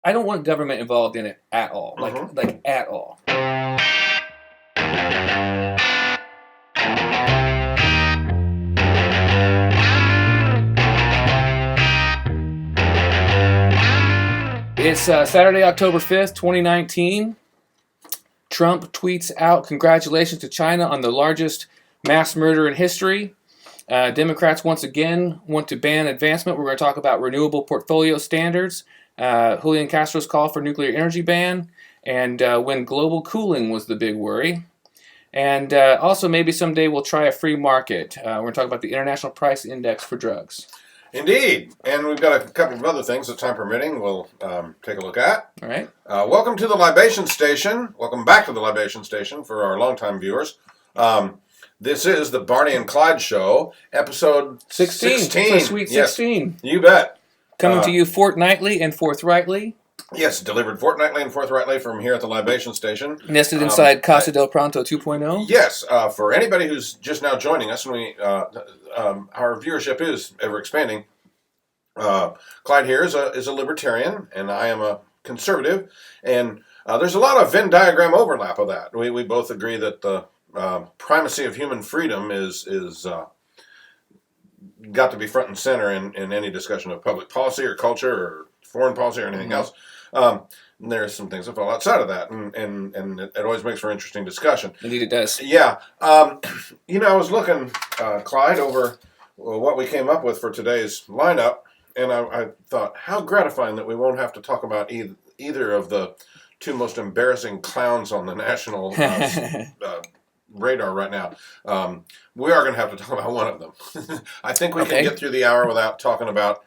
I don't want government involved in it at all. Like at all. It's Saturday, October 5th, 2019. Trump tweets out congratulations to China on the largest mass murder in history. Democrats once again want to ban advancement. We're going to talk about renewable portfolio standards, Julian Castro's call for nuclear energy ban, and when global cooling was the big worry. And also maybe someday we'll try a free market. We're going to talk about the International Price Index for drugs. Indeed. And we've got a couple of other things that time permitting we'll take a look at. All right. Welcome to the Libation Station. Welcome back to the Libation Station for our longtime viewers. This is the Barney and Clyde show, episode 16. Sweet 16. Yes, you bet. Coming to you fortnightly and forthrightly. Yes, delivered fortnightly and forthrightly from here at the Libation Station. Nested inside Casa del Pronto 2.0. Yes, for anybody who's just now joining us, and our viewership is ever expanding. Clyde here is a libertarian, and I am a conservative, and there's a lot of Venn diagram overlap of that. We both agree that the primacy of human freedom is got to be front and center in any discussion of public policy or culture or foreign policy or anything else. There's some things that fall outside of that, and it always makes for interesting discussion. Indeed, it does. Yeah. I was looking, Clyde, over what we came up with for today's lineup, and I thought, how gratifying that we won't have to talk about either of the two most embarrassing clowns on the national radar right now. We are going to have to talk about one of them. I think we can get through the hour without talking about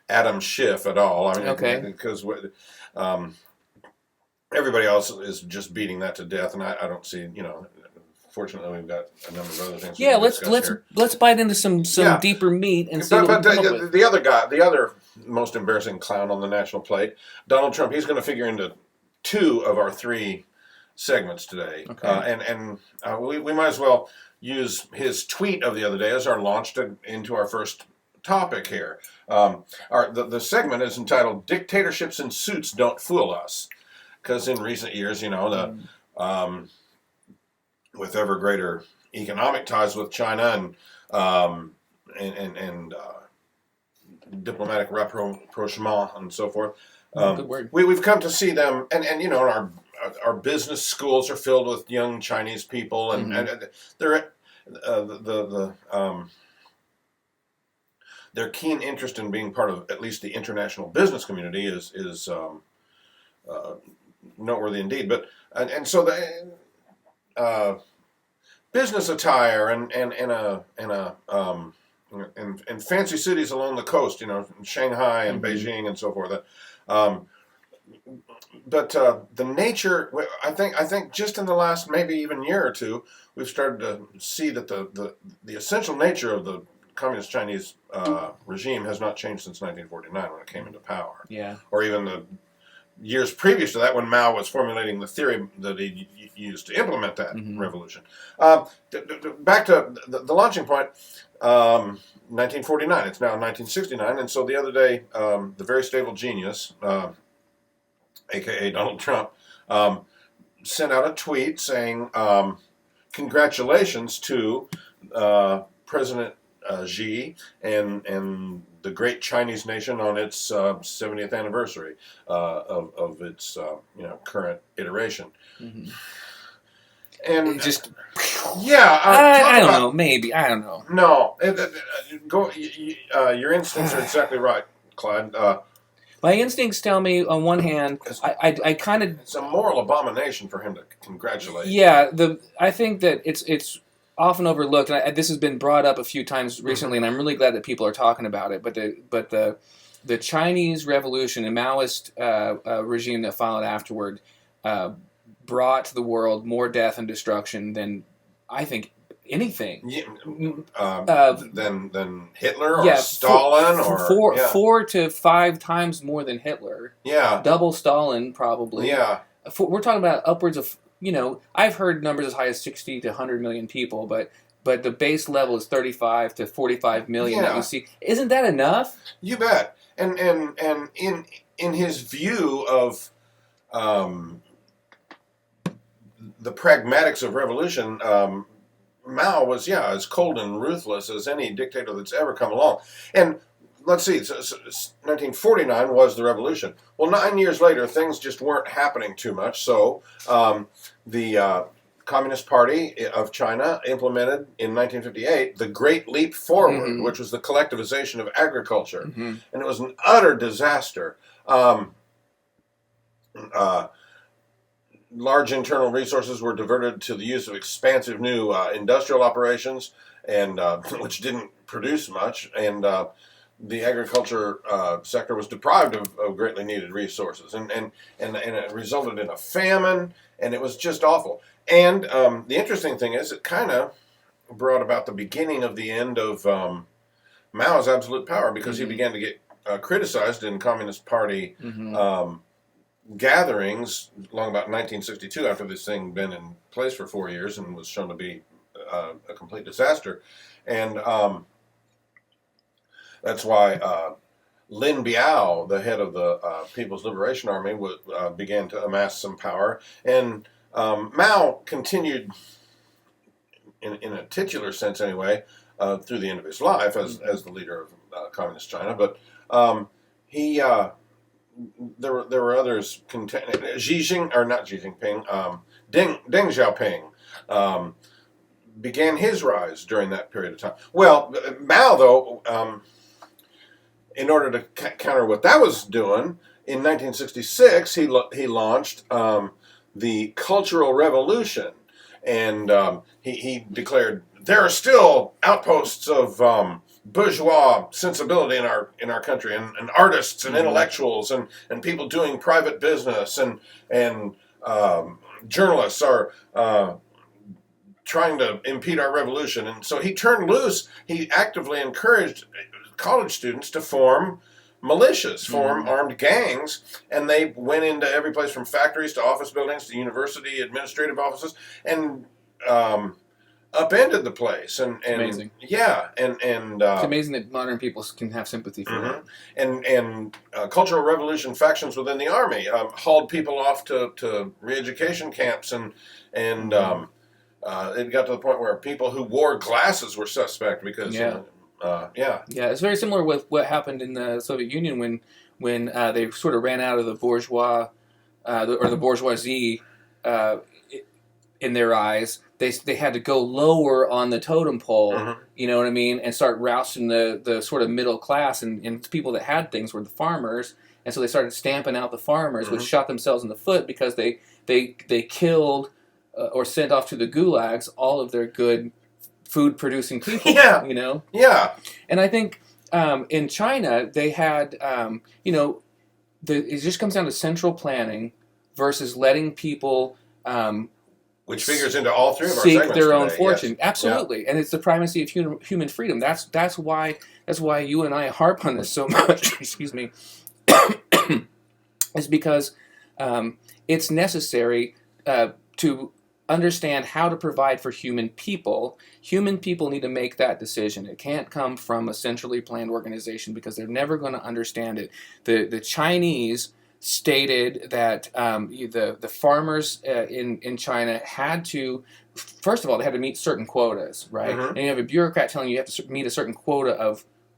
Adam Schiff at all. I mean, because everybody else is just beating that to death, and I don't see, fortunately we've got a number of other things. Yeah, let's bite into some deeper meat and see what the other guy, the other most embarrassing clown on the national plate, Donald Trump. He's going to figure into two of our three segments today, and we might as well use his tweet of the other day as our launch into our first topic here. The segment is entitled "Dictatorships in Suits Don't Fool Us," because in recent years, with ever greater economic ties with China and diplomatic rapprochement and so forth, we've come to see them, and our business schools are filled with young Chinese people, and they're their keen interest in being part of at least the international business community is noteworthy indeed. But so the business attire and fancy cities along the coast, Shanghai and Beijing and so forth. But the nature, I think, just in the last maybe even year or two, we've started to see that the essential nature of the Communist Chinese regime has not changed since 1949 when it came into power. Yeah. Or even the years previous to that when Mao was formulating the theory that he used to implement that revolution. Back to the launching point, 1949. It's now 1969, and so the other day, the very stable genius, a.k.a. Donald Trump, sent out a tweet saying, congratulations to President Xi and the great Chinese nation on its 70th anniversary of its current iteration. Mm-hmm. And just I don't know. Maybe I don't know. No, your instincts are exactly right, Clyde. My instincts tell me, on one hand, I kind of... It's a moral abomination for him to congratulate. Yeah, I think that it's often overlooked, and this has been brought up a few times recently, and I'm really glad that people are talking about it. But the Chinese Revolution and Maoist regime that followed afterward brought to the world more death and destruction than I think anything. Than Hitler or Stalin or 4 to 5 times more than Hitler. Yeah, double Stalin probably. Yeah, we're talking about upwards of. I've heard numbers as high as 60 to 100 million people, but the base level is 35 to 45 million that you see. Isn't that enough? You bet. And in his view of the pragmatics of revolution, Mao was, as cold and ruthless as any dictator that's ever come along. And let's see, 1949 was the revolution. Well, 9 years later, things just weren't happening too much. So the Communist Party of China implemented in 1958 the Great Leap Forward, which was the collectivization of agriculture. And it was an utter disaster. Large internal resources were diverted to the use of expansive new industrial operations, and which didn't produce much, and the agriculture sector was deprived of greatly needed resources, and it resulted in a famine, and it was just awful. And the interesting thing is, it kind of brought about the beginning of the end of Mao's absolute power, because he began to get criticized in Communist Party gatherings long about 1962, after this thing been in place for 4 years and was shown to be a complete disaster. And that's why Lin Biao, the head of the People's Liberation Army, began to amass some power. And Mao continued, in a titular sense anyway, through the end of his life as the leader of Communist China. But he... there were others. Deng Xiaoping began his rise during that period of time. Well, Mao, though, in order to counter what that was doing, in 1966 he launched the Cultural Revolution, and he declared there are still outposts of bourgeois sensibility in our country, and artists and intellectuals and people doing private business, and journalists are trying to impede our revolution. And so he turned loose. He actively encouraged college students to form militias, form armed gangs, and they went into every place from factories to office buildings to university administrative offices, and upended the place. And amazing. Yeah, and it's amazing that modern people can have sympathy for it. And Cultural Revolution factions within the army hauled people off to re-education camps, and it got to the point where people who wore glasses were suspect because it's very similar with what happened in the Soviet Union when they sort of ran out of the bourgeois or the bourgeoisie in their eyes. They had to go lower on the totem pole, you know what I mean, and start rousting the sort of middle class, and people that had things were the farmers, and so they started stamping out the farmers, which shot themselves in the foot because they killed or sent off to the gulags all of their good food-producing people, you know? Yeah. And I think in China, they had, it just comes down to central planning versus letting people... which figures into all three of our seek segments their own today. fortune. Yes. Absolutely. And it's the primacy of human freedom. That's why you and I harp on this so much. Excuse me. Is because it's necessary to understand how to provide for human people. Human people need to make that decision. It can't come from a centrally planned organization because they're never going to understand it. The Chinese stated that the farmers in China had to, first of all, they had to meet certain quotas, right? And you have a bureaucrat telling you have to meet a certain quota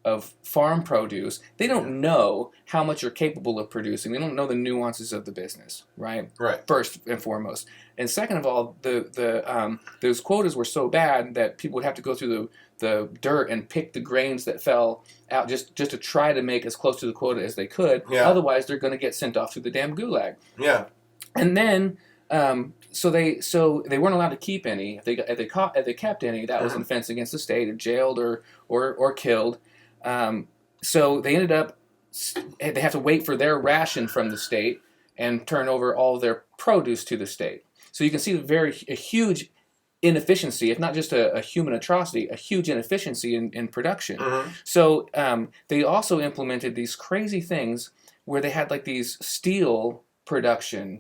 of farm produce. They don't know how much you're capable of producing. They don't know the nuances of the business, right? Right. First and foremost. And second of all, those quotas were so bad that people would have to go through the dirt and pick the grains that fell out just to try to make as close to the quota as they could. Yeah. Otherwise, they're going to get sent off to the damn gulag. Yeah. And then, so they weren't allowed to keep any. If they kept any, that was an offense against the state, or jailed or killed. So they ended up, they have to wait for their ration from the state and turn over all of their produce to the state. So you can see a huge inefficiency, if not just a human atrocity, a huge inefficiency in production. So they also implemented these crazy things where they had like these steel production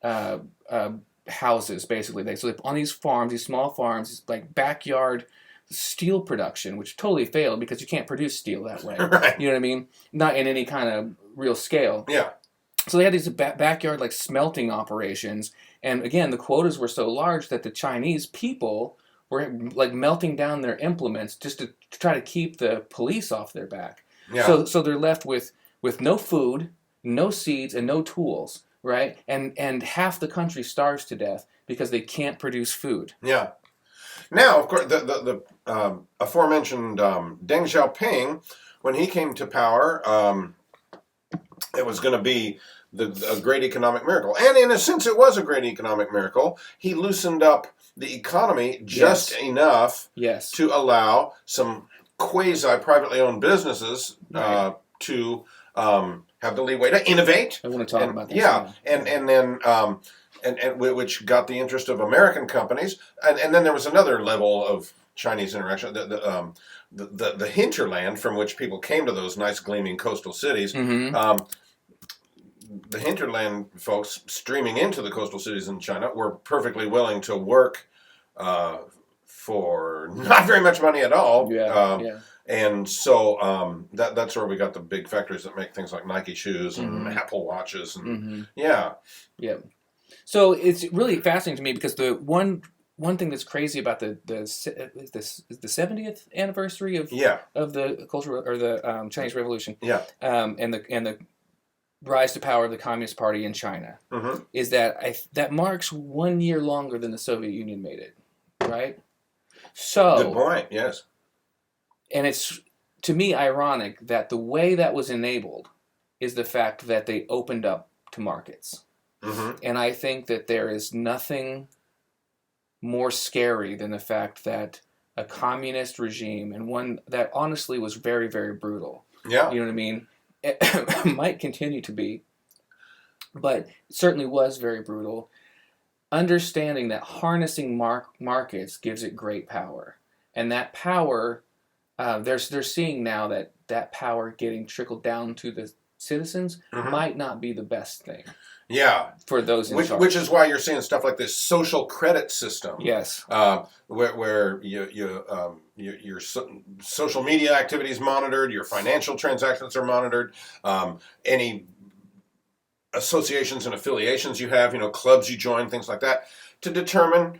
houses, basically. So on these farms, these small farms, like backyard steel production, which totally failed because you can't produce steel that way. Right. You know what I mean? Not in any kind of real scale. Yeah. So they had these backyard like smelting operations, and again, the quotas were so large that the Chinese people were like melting down their implements just to try to keep the police off their back. Yeah. So they're left with no food, no seeds, and no tools, right? And half the country starves to death because they can't produce food. Yeah. Now, of course, the aforementioned Deng Xiaoping, when he came to power, it was going to be a great economic miracle. And in a sense, it was a great economic miracle. He loosened up the economy just enough to allow some quasi-privately owned businesses to have the leeway to innovate. I want to talk about that. Yeah, and then... And which got the interest of American companies, and then there was another level of Chinese interaction, the hinterland from which people came to those nice gleaming coastal cities. Mm-hmm. The hinterland folks streaming into the coastal cities in China were perfectly willing to work for not very much money at all. And so that's where we got the big factories that make things like Nike shoes and Apple watches and yeah. So it's really fascinating to me because the one thing that's crazy about the 70th anniversary of the cultural or the Chinese Revolution, and the rise to power of the Communist Party in China, is that that marks 1 year longer than the Soviet Union made it, right? So good point. Yes, and it's to me ironic that the way that was enabled is the fact that they opened up to markets. And I think that there is nothing more scary than the fact that a communist regime, and one that honestly was very, very brutal. Yeah. You know what I mean? It might continue to be, but certainly was very brutal. Understanding that harnessing markets gives it great power. And that power, they're seeing now that power getting trickled down to the citizens might not be the best thing. Yeah, for those in charge. Which is why you're seeing stuff like this social credit system. Yes, where your social media activity is monitored, your financial transactions are monitored, any associations and affiliations you have, clubs you join, things like that, to determine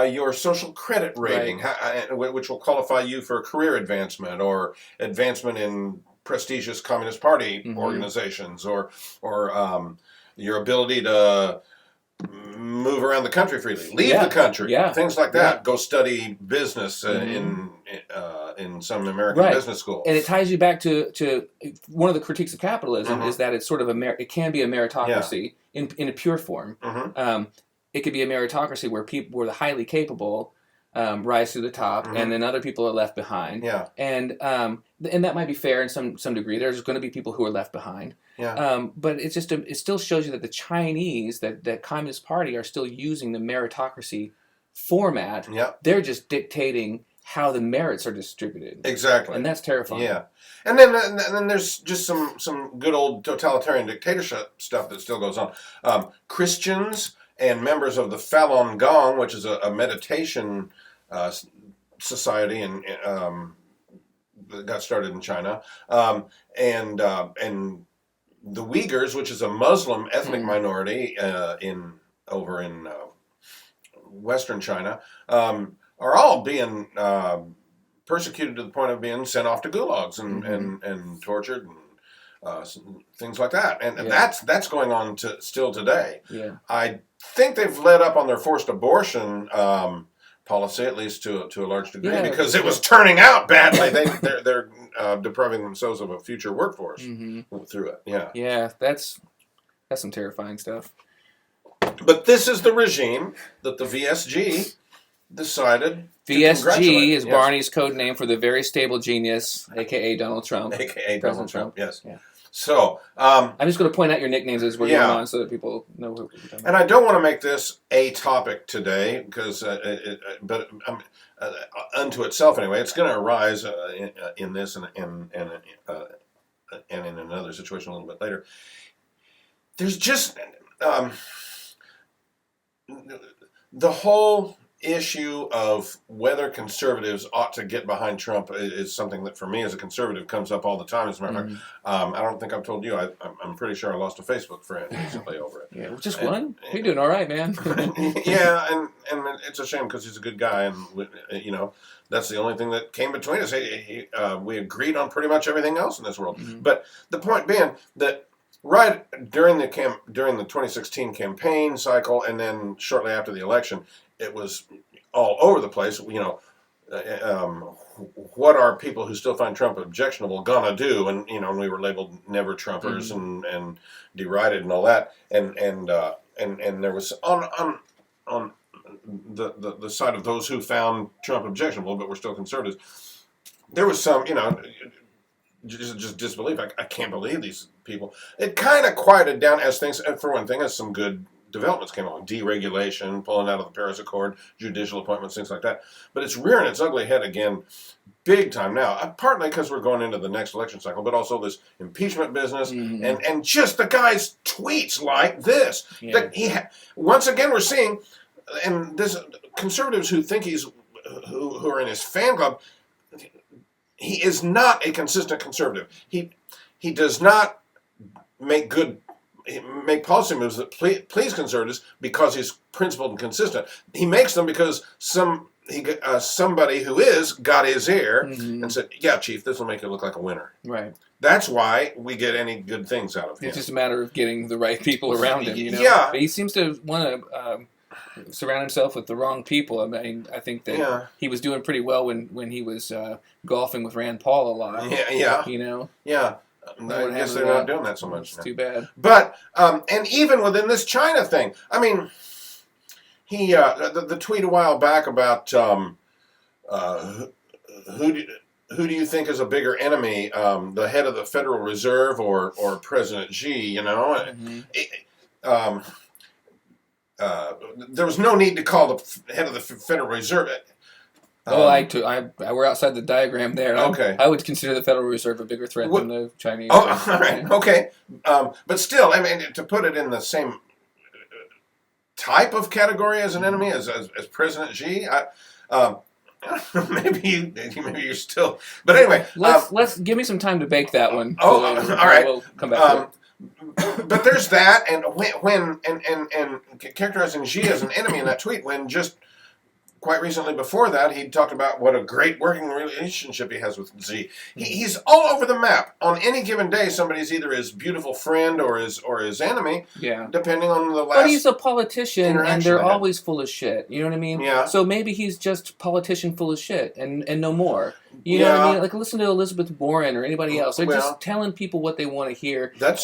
your social credit rating, which will qualify you for career advancement or advancement in prestigious Communist Party organizations, or your ability to move around the country freely, leave the country, things like that. Go study business in some American business school. And it ties you back to one of the critiques of capitalism is that it's sort of it can be a meritocracy in a pure form. It could be a meritocracy where the highly capable rise to the top, and then other people are left behind. Yeah, and that might be fair in some degree. There's going to be people who are left behind. Yeah, but it's just it still shows you that the Chinese, that Communist Party, are still using the meritocracy format. Yeah, they're just dictating how the merits are distributed. Exactly, and that's terrifying. Yeah, and then there's just some good old totalitarian dictatorship stuff that still goes on. Christians and members of the Falun Gong, which is a meditation society that got started in China, and the Uyghurs, which is a Muslim ethnic minority over in Western China, are all being persecuted to the point of being sent off to gulags and tortured and things like that, and that's going on still today. Yeah, I think they've let up on their forced abortion policy, at least to a large degree, because it was turning out badly. They're depriving themselves of a future workforce through it. Yeah, that's some terrifying stuff. But this is the regime that the VSG decided. VSG is Barney's code name for the very stable genius, aka Donald Trump. AKA Donald Trump. Yes. Yeah. So, I'm just going to point out your nicknames as we're going on so that people know who we're talking about. And I don't want to make this a topic today because, but unto itself anyway, it's going to arise in this and in another situation a little bit later. There's just the whole issue of whether conservatives ought to get behind Trump is something that, for me as a conservative, comes up all the time. As a matter of fact, I don't think I've told you. I'm pretty sure I lost a Facebook friend recently over it. Yeah, just one. You're doing all right, man. Yeah, and it's a shame because he's a good guy, and you know, that's the only thing that came between us. We agreed on pretty much everything else in this world. But the point being that right during the 2016 campaign cycle, and then shortly after the election, it was all over the place. You know, what are people who still find Trump objectionable gonna do? And you know, and we were labeled never Trumpers and derided and all that. And there was on the side of those who found Trump objectionable but were still conservatives, there was some, you know, just disbelief. I can't believe these people. It kind of quieted down as things, for one thing, as some good developments came along. Deregulation, pulling out of the Paris Accord, judicial appointments, things like that. But it's rearing its ugly head again big time now, partly because we're going into the next election cycle, but also this impeachment business and just the guy's tweets like this. Yeah. Once again, we're seeing, and this conservatives who think who are in his fan club, he is not a consistent conservative. He does not make policy moves that please conservatives because he's principled and consistent. He makes them because somebody who got his ear and said, "Yeah, Chief, this will make you look like a winner." Right. That's why we get any good things out of him. It's just a matter of getting the right people around him. You know? Yeah. But he seems to want to surround himself with the wrong people. I mean, I think that he was doing pretty well when he was golfing with Rand Paul a lot. Yeah. You know. Yeah. I guess they're not doing that so much. It's too bad. But and even within this China thing, I mean, he the tweet a while back about who do you think is a bigger enemy, the head of the Federal Reserve or President Xi? You know, there was no need to call the head of the Federal Reserve. We're outside the diagram there. Okay. I would consider the Federal Reserve a bigger threat than the Chinese. Oh, all right. Yeah. Okay. But still, I mean, to put it in the same type of category as an enemy as President Xi, maybe you're still. But anyway, let's give me some time to bake that one. All right. We'll come back to it. But there's that, and when characterizing Xi as an enemy in that tweet, when just quite recently before that, he talked about what a great working relationship he has with Xi. He's all over the map. On any given day, somebody's either his beautiful friend or his enemy, depending on the last. But he's a politician, and they're always full of shit. You know what I mean? Yeah. So maybe he's just politician full of shit, and no more. You know what I mean? Like, listen to Elizabeth Warren or anybody else. They're just telling people what they want to hear. There's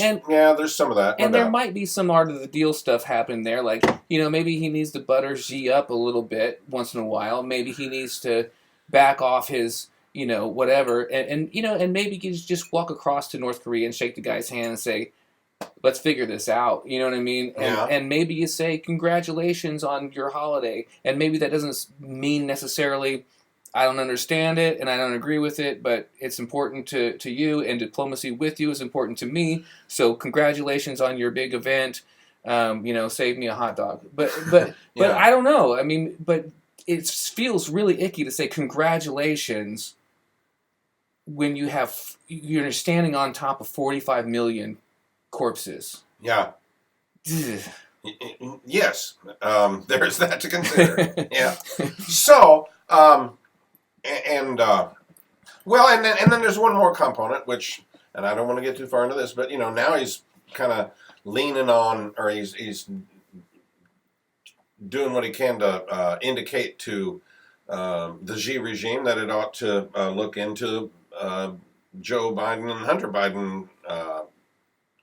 some of that. And there might be some art of the deal stuff happening there. Like, you know, maybe he needs to butter Xi up a little bit once in a while. Maybe he needs to back off his, you know, whatever. And you know, and maybe he just walk across to North Korea and shake the guy's hand and say, let's figure this out. You know what I mean? And maybe you say, congratulations on your holiday. And maybe that doesn't mean necessarily, I don't understand it and I don't agree with it, but it's important to you, and diplomacy with you is important to me. So congratulations on your big event. You know, save me a hot dog. But I don't know. I mean, but it feels really icky to say congratulations when you're standing on top of 45 million corpses. Yeah. Yes. There's that to consider. Yeah. So. And then there's one more component, which, and I don't want to get too far into this, but you know, now he's kind of leaning on, or he's doing what he can to indicate to the Xi regime that it ought to look into Joe Biden and Hunter Biden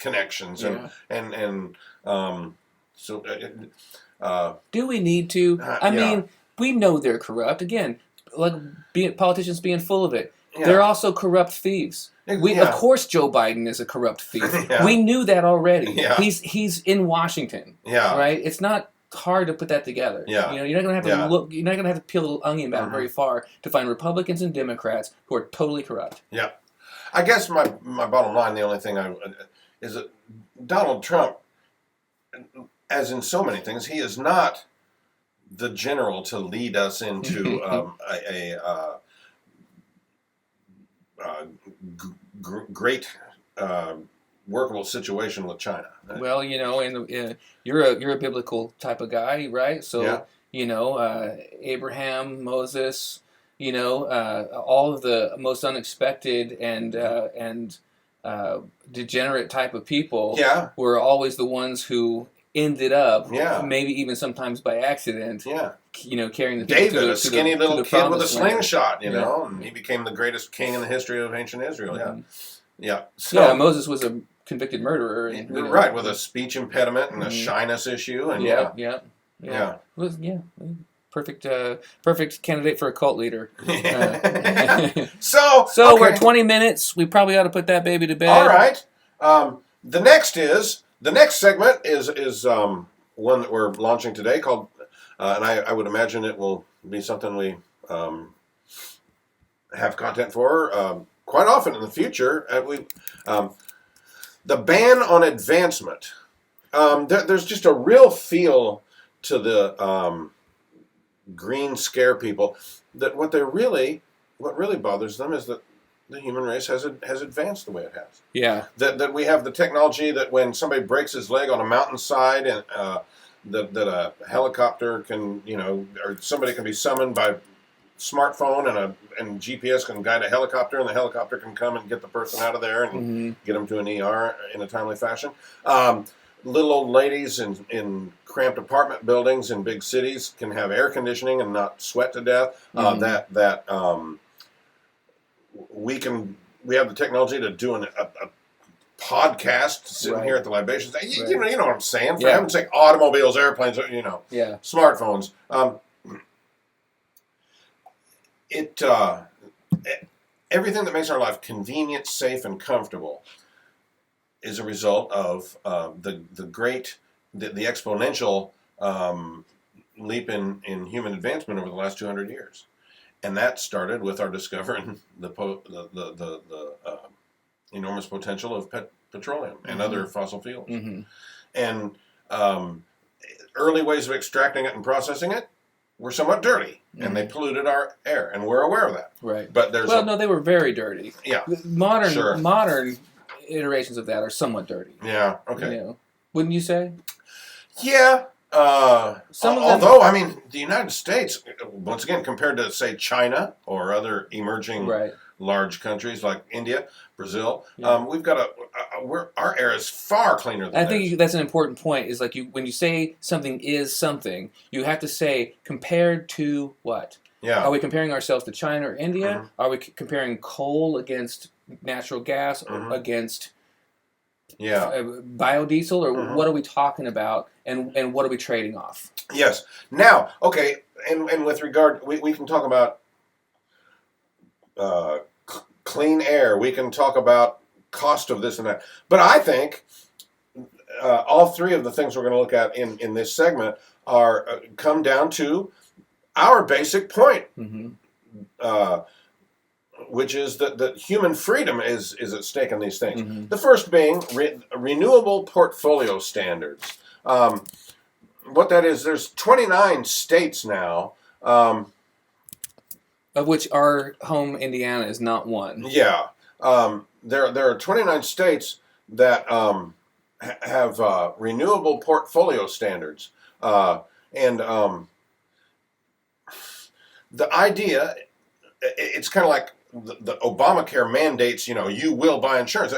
connections, do we need to? I mean, we know they're corrupt. Again, like politicians being full of it. Yeah. They're also corrupt thieves. Of course, Joe Biden is a corrupt thief. We knew that already. Yeah. He's in Washington. Yeah. Right. It's not hard to put that together. Yeah. You know, you're not going to have to look. You're not going to have to peel the onion back very far to find Republicans and Democrats who are totally corrupt. Yeah. I guess my bottom line, the only thing is that Donald Trump, as in so many things, he is not the general to lead us into great workable situation with China. Well, you're a biblical type of guy, right? So Abraham, Moses, all of the most unexpected and degenerate type of people were always the ones who ended up, maybe even sometimes by accident, carrying the David, a skinny little kid with a slingshot, land. and he became the greatest king in the history of ancient Israel. Mm-hmm. So Moses was a convicted murderer, and, right, with a speech impediment and a shyness issue, and perfect candidate for a cult leader. So we're at 20 minutes. We probably ought to put that baby to bed. All right. The next segment is one that we're launching today called, and I would imagine it will be something we have content for quite often in the future. The ban on advancement. There's just a real feel to the green scare people that what really bothers them is that the human race has advanced the way it has. Yeah. That we have the technology that when somebody breaks his leg on a mountainside and that a helicopter can, or somebody can be summoned by smartphone and GPS can guide a helicopter, and the helicopter can come and get the person out of there and get them to an ER in a timely fashion. Little old ladies in cramped apartment buildings in big cities can have air conditioning and not sweat to death. We have the technology to do a podcast sitting here at the Libation Station. You know what I'm saying? For heaven's sake, automobiles, airplanes, smartphones. Everything that makes our life convenient, safe, and comfortable is a result of the exponential leap in human advancement over the last 200 years. And that started with our discovering the enormous potential of petroleum and other fossil fuels. And early ways of extracting it and processing it were somewhat dirty, and they polluted our air, and we're aware of that. Right. But they were very dirty. Yeah. Modern iterations of that are somewhat dirty. Yeah. Okay. Wouldn't you say? Yeah. Although, I mean, the United States, once again, compared to, say, China or other emerging large countries like India, Brazil, we've got our air is far cleaner than I think that's an important point, is like when you say something is something, you have to say compared to what? Yeah. Are we comparing ourselves to China or India? Are we comparing coal against natural gas or against biodiesel, or what are we talking about, and what are we trading off? Yes. Now, okay, and with regard, we can talk about clean air. We can talk about cost of this and that. But I think all three of the things we're going to look at in this segment come down to our basic point. Which is that human freedom is at stake in these things. The first being renewable portfolio standards. What that is, there's 29 states now. Of which our home Indiana is not one. Yeah. There are 29 states that have renewable portfolio standards. And the idea, it's kind of like the Obamacare mandates, you will buy insurance.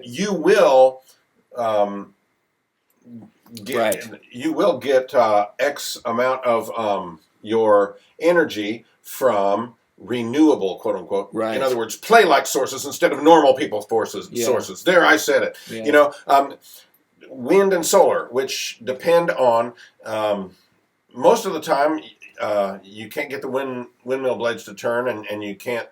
You will get X amount of your energy from renewable, quote unquote. Right. In other words, play-like sources instead of normal people sources. There, I said it. Yeah. Wind and solar, which depend on most of the time. You can't get the windmill blades to turn, and you can't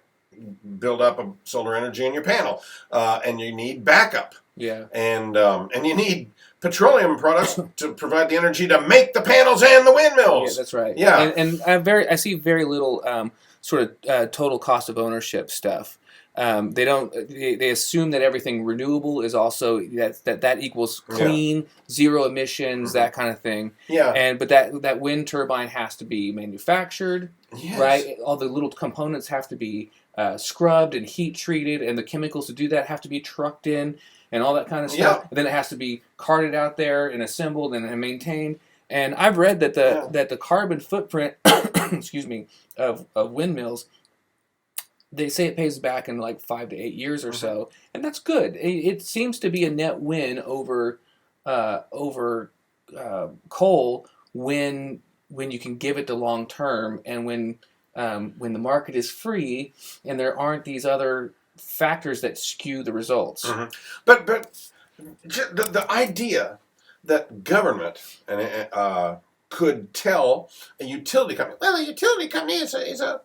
build up a solar energy in your panel, and you need backup. Yeah. And you need petroleum products to provide the energy to make the panels and the windmills. Yeah, that's right. Yeah. And I see very little sort of total cost of ownership stuff. They don't. They assume that everything renewable is also that equals clean, zero emissions, that kind of thing. Yeah. But that wind turbine has to be manufactured, right? All the little components have to be scrubbed and heat treated, and the chemicals to do that have to be trucked in, and all that kind of stuff. And then it has to be carted out there and assembled and maintained. And I've read that the carbon footprint, excuse me, of windmills, they say it pays back in like 5 to 8 years or so, and that's good. It seems to be a net win over coal when you can give it to long term, and when the market is free and there aren't these other factors that skew the results. But the idea that government could tell a utility company, well, a utility company is a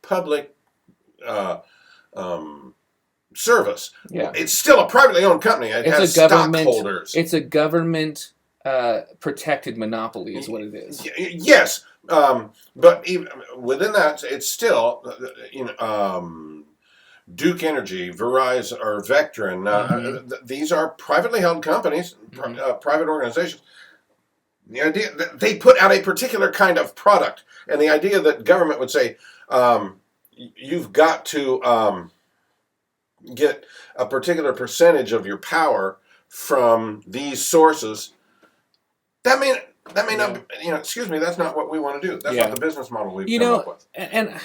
public service. Yeah. It's still a privately owned company. It has stockholders. It's a government protected monopoly is what it is. Yes. But even within that, it's still, Duke Energy, Verizon, or Vectren. These are privately held companies, private organizations. The idea that they put out a particular kind of product, and the idea that government would say, you've got to get a particular percentage of your power from these sources. That may not, excuse me, that's not what we want to do. That's not the business model we've come up with. And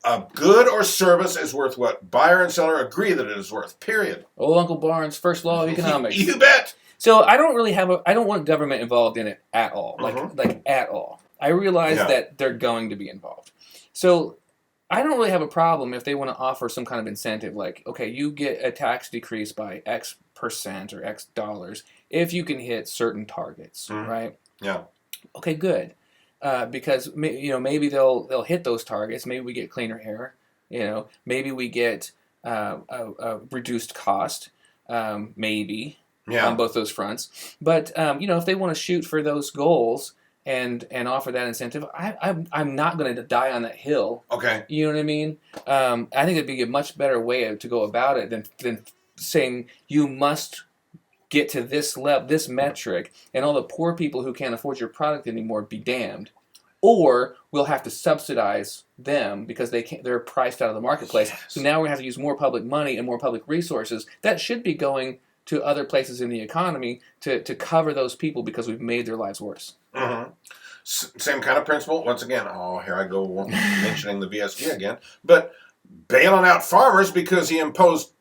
a good or service is worth what buyer and seller agree that it is worth, period. Old Uncle Barnes' first law of economics. You bet. So I don't want government involved in it at all, like at all. I realize that they're going to be involved. So I don't really have a problem if they want to offer some kind of incentive, like, okay, you get a tax decrease by X percent or X dollars if you can hit certain targets, right? Yeah. Okay, good. Because maybe they'll hit those targets. Maybe we get cleaner air. Maybe we get a reduced cost. Maybe on both those fronts. But if they want to shoot for those goals and offer that incentive, I'm not going to die on that hill. Okay. You know what I mean? I think it'd be a much better way to go about it than saying you must get to this level, this metric, and all the poor people who can't afford your product anymore be damned. Or we'll have to subsidize them because they're priced out of the marketplace. Yes. So now we have to use more public money and more public resources that should be going to other places in the economy to cover those people because we've made their lives worse. Same kind of principle. Once again, here I go mentioning the VSG again. But bailing out farmers because he imposed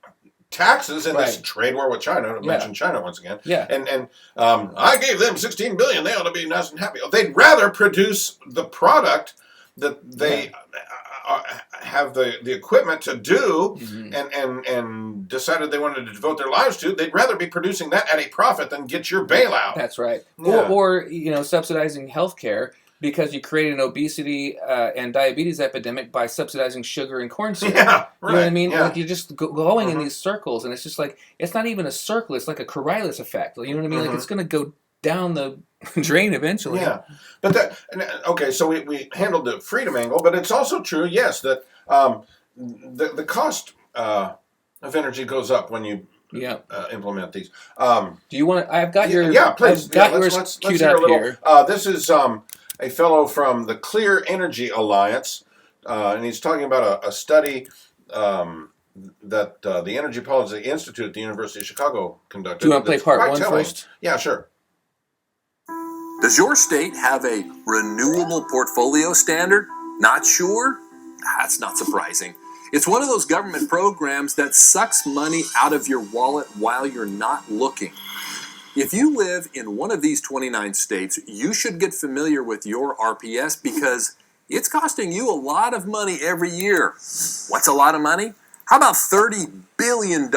taxes in this trade war with China. Mention China once again. Yeah. And I gave them $16 billion. They ought to be nice and happy. They'd rather produce the product that they have the equipment to do, and decided they wanted to devote their lives to. They'd rather be producing that at a profit than get your bailout. That's right. Yeah. Or subsidizing healthcare because you create an obesity and diabetes epidemic by subsidizing sugar and corn syrup. Yeah, right. You know what I mean? Yeah. Like you're just going in these circles, and it's just like it's not even a circle. It's like a Coriolis effect. You know what I mean? Like it's going to go down the drain eventually. Yeah, but so we handled the freedom angle, but it's also true, yes, that the cost of energy goes up when you implement these. Do you want to? I've got your. Yeah, please. I've got yours queued up here. This is a fellow from the Clear Energy Alliance, and he's talking about a study that the Energy Policy Institute at the University of Chicago conducted. Do you want to play part one first? Yeah, sure. Does your state have a renewable portfolio standard? Not sure? That's not surprising. It's one of those government programs that sucks money out of your wallet while you're not looking. If you live in one of these 29 states, you should get familiar with your RPS because it's costing you a lot of money every year. What's a lot of money? How about $30 billion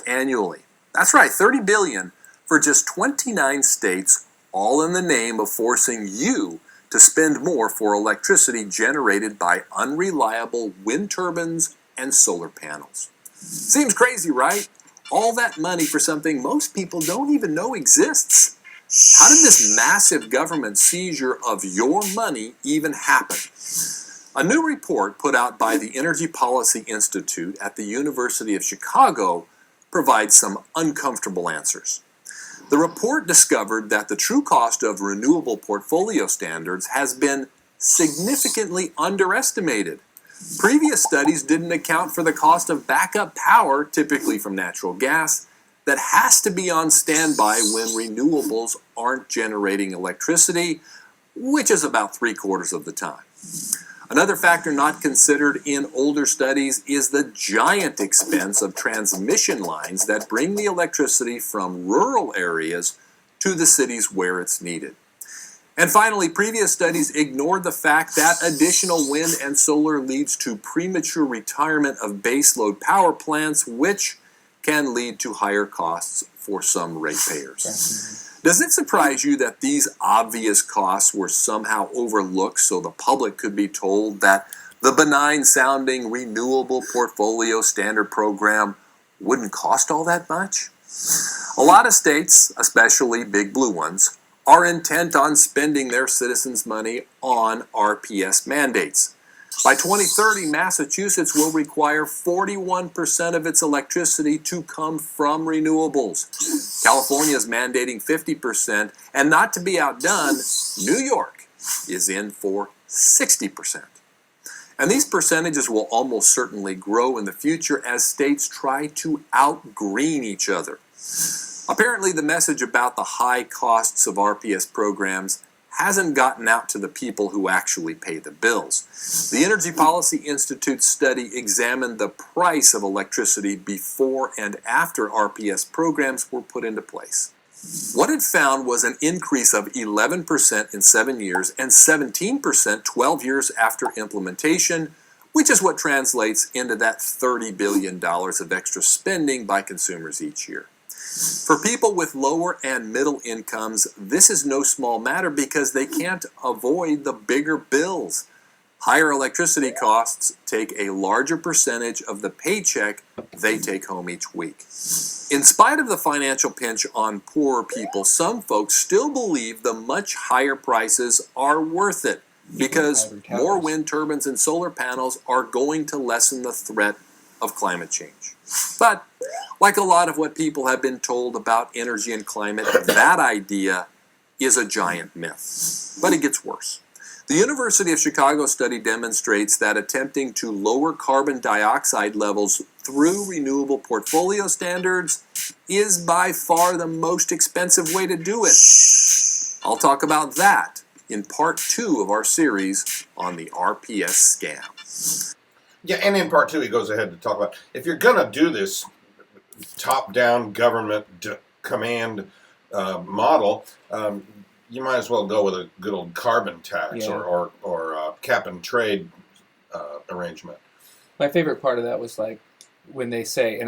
annually? That's right, $30 billion for just 29 states, all in the name of forcing you to spend more for electricity generated by unreliable wind turbines and solar panels. Seems crazy, right? All that money for something most people don't even know exists. How did this massive government seizure of your money even happen? A new report put out by the Energy Policy Institute at the University of Chicago provides some uncomfortable answers. The report discovered that the true cost of renewable portfolio standards has been significantly underestimated. Previous studies didn't account for the cost of backup power, typically from natural gas, that has to be on standby when renewables aren't generating electricity, which is about 3/4 of the time. Another factor not considered in older studies is the giant expense of transmission lines that bring the electricity from rural areas to the cities where it's needed. And finally, previous studies ignored the fact that additional wind and solar leads to premature retirement of baseload power plants, which can lead to higher costs for some ratepayers. Does it surprise you that these obvious costs were somehow overlooked so the public could be told that the benign-sounding renewable portfolio standard program wouldn't cost all that much? A lot of states, especially big blue ones, are intent on spending their citizens' money on RPS mandates. By 2030, Massachusetts will require 41% of its electricity to come from renewables. California is mandating 50%, and not to be outdone, New York is in for 60%. And these percentages will almost certainly grow in the future as states try to out-green each other. Apparently, the message about the high costs of RPS programs hasn't gotten out to the people who actually pay the bills. The Energy Policy Institute study examined the price of electricity before and after RPS programs were put into place. What it found was an increase of 11% in 7 years and 17% 12 years after implementation, which is what translates into that $30 billion of extra spending by consumers each year. For people with lower and middle incomes, this is no small matter because they can't avoid the bigger bills. Higher electricity costs take a larger percentage of the paycheck they take home each week. In spite of the financial pinch on poorer people, some folks still believe the much higher prices are worth it because more wind turbines and solar panels are going to lessen the threat of climate change. But like a lot of what people have been told about energy and climate, that idea is a giant myth. But it gets worse. The University of Chicago study demonstrates that attempting to lower carbon dioxide levels through renewable portfolio standards is by far the most expensive way to do it. I'll talk about that in part 2 of our series on the RPS scam. Yeah, and in part 2 he goes ahead to talk about, if you're going to do this top-down government command model, you might as well go with a good old carbon tax or cap and trade arrangement. My favorite part of that was like when they say,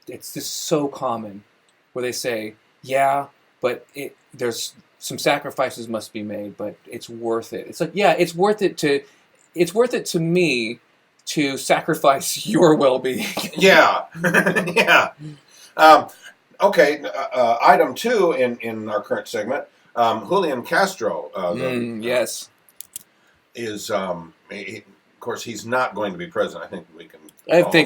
it's just so common, where they say, yeah, but there's some sacrifices must be made, but it's worth it. It's like, yeah, it's worth it to me to sacrifice your well-being. Yeah, yeah. Okay, item 2 in our current segment, Julian Castro. Yes. Is, of course, he's not going to be president. I think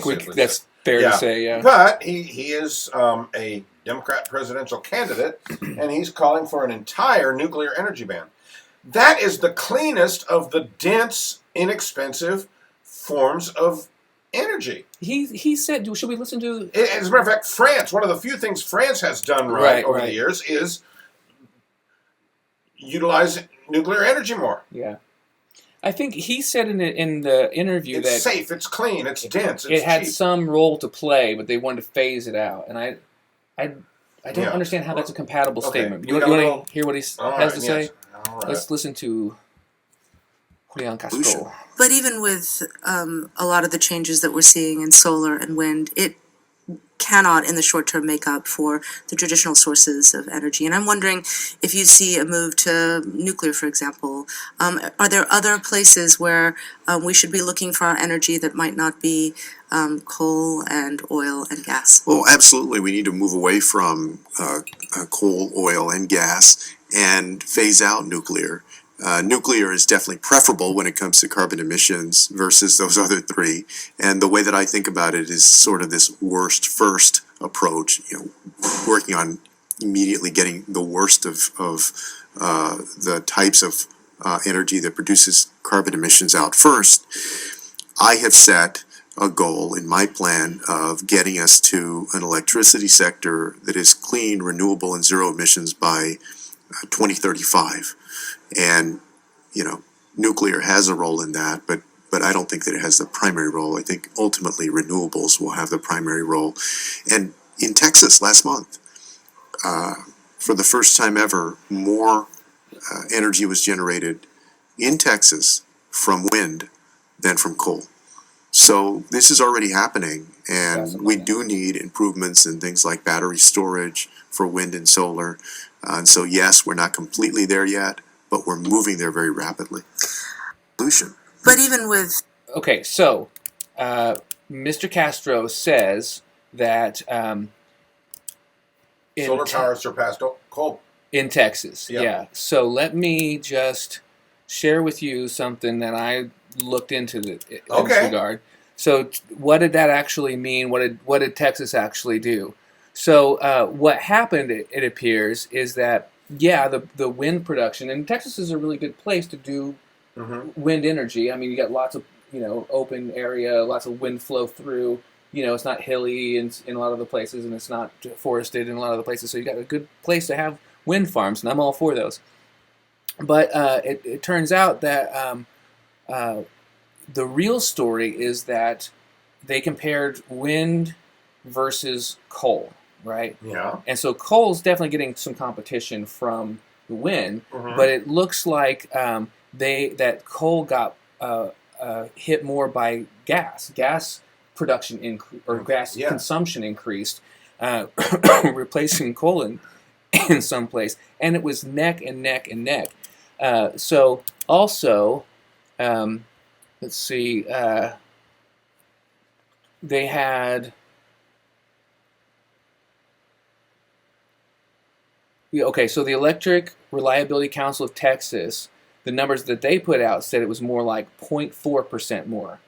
we can. That's fair to say, yeah. But he is a Democrat presidential candidate, and he's calling for an entire nuclear energy ban. That is the cleanest of the dense, inexpensive forms of energy. He said, should we listen to... As a matter of fact, France, one of the few things France has done right over the years is utilize nuclear energy more. Yeah. I think he said in the interview it's that... It's safe, it's clean, it's dense, it's it had cheap. some role to play, but they wanted to phase it out. And I don't understand how that's a compatible statement. You want to hear what he has to say? All right. Let's listen to Julian Castro. But even with a lot of the changes that we're seeing in solar and wind, it cannot in the short term make up for the traditional sources of energy. And I'm wondering if you see a move to nuclear, for example. Are there other places where we should be looking for our energy that might not be coal and oil and gas? Well, absolutely. We need to move away from coal, oil, and gas and phase out nuclear. Nuclear is definitely preferable when it comes to carbon emissions versus those other three. And the way that I think about it is sort of this worst first approach, working on immediately getting the worst of the types of energy that produces carbon emissions out first. I have set a goal in my plan of getting us to an electricity sector that is clean, renewable, and zero emissions by 2035. And, nuclear has a role in that, but I don't think that it has the primary role. I think ultimately renewables will have the primary role. And in Texas last month, for the first time ever, more energy was generated in Texas from wind than from coal. So this is already happening, and we do need improvements in things like battery storage for wind and solar. And so, yes, we're not completely there yet, but we're moving there very rapidly. Solution. But even with... Okay, so Mr. Castro says that Solar power surpassed coal. In Texas, Yep. yeah. So let me just share with you something that I looked into in this regard. So what did that actually mean? What did Texas actually do? So what happened, it appears, is that the wind production, and Texas is a really good place to do wind energy. I mean, you got lots of open area, lots of wind flow through. It's not hilly in a lot of the places, and it's not forested in a lot of the places. So you got a good place to have wind farms, and I'm all for those. But it turns out that the real story is that they compared wind versus coal, right? Yeah. And so coal's definitely getting some competition from the wind, but it looks like that coal got hit more by gas. Gas production gas consumption increased, replacing coal in some place, and it was neck and neck and neck. So also, let's see, they had. Okay, so the Electric Reliability Council of Texas, the numbers that they put out said it was more like 0.4% more.